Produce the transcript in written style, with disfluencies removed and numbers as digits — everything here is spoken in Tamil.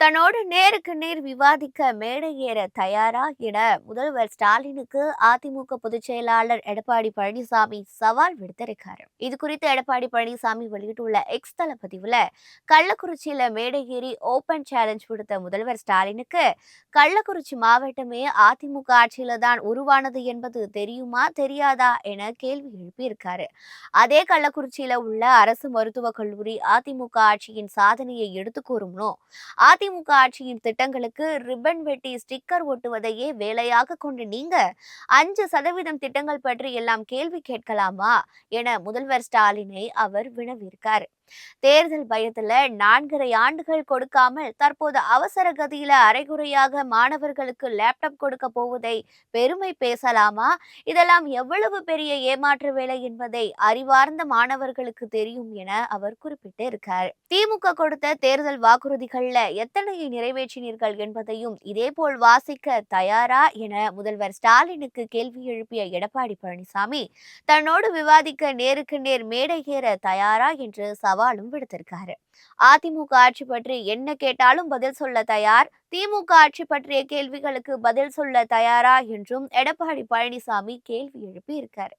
தன்னோடு நேருக்கு நேர் விவாதிக்க மேடை ஏற தயாரா என முதல்வர் ஸ்டாலினுக்கு அதிமுக பொதுச் செயலாளர் எடப்பாடி பழனிசாமி சவால் விடுத்திருக்காரு. இது குறித்து எடப்பாடி பழனிசாமி வெளியிட்டுள்ள எக்ஸ் தள பதிவுல கள்ளக்குறிச்சியில மேடை ஏறி ஓபன் சேலஞ்ச் விடுத்த முதல்வர் ஸ்டாலினுக்கு கள்ளக்குறிச்சி மாவட்டமே அதிமுக ஆட்சியில தான் உருவானது என்பது தெரியுமா தெரியாதா என கேள்வி எழுப்பியிருக்காரு. அதே கள்ளக்குறிச்சியில உள்ள அரசு மருத்துவக் கல்லூரி அதிமுக ஆட்சியின் சாதனையை எடுத்து கூறும்னோ அதிமுக ஆட்சியின் திட்டங்களுக்கு ரிப்பன் வெட்டி ஸ்டிக்கர் ஒட்டுவதையே வேலையாக கொண்டு நீங்க 5% திட்டங்கள் பற்றி எல்லாம் கேள்வி கேட்கலாமா என முதல்வர் ஸ்டாலினை அவர் வினவியிருக்கார். தேர்தல் பயத்துல 4.5 ஆண்டுகள் கொடுக்காமல் தற்போது அவசர கதியில அரைகுறையாக மாணவர்களுக்கு லேப்டாப் கொடுக்க போவதை பெருமை பேசலாமா? இதெல்லாம் எவ்வளவு பெரிய ஏமாற்று வேலை என்பதை அறிவார்ந்த மாணவர்களுக்கு தெரியும் என அவர் குறிப்பிட்டு இருக்கார். திமுக கொடுத்த தேர்தல் வாக்குறுதிகள்ல எத்தனையை நிறைவேற்றினீர்கள் என்பதையும் இதேபோல் வாசிக்க தயாரா என முதல்வர் ஸ்டாலினுக்கு கேள்வி எழுப்பிய எடப்பாடி பழனிசாமி தன்னோடு விவாதிக்க நேருக்கு நேர் மேடை ஏற தயாரா என்று சவாலும் விடுத்திருக்காரு. அதிமுக ஆட்சி பற்றி என்ன கேட்டாலும் பதில் சொல்ல தயார், திமுக ஆட்சி பற்றிய கேள்விகளுக்கு பதில் சொல்ல தயாரா என்றும் எடப்பாடி பழனிசாமி கேள்வி எழுப்பி இருக்காரு.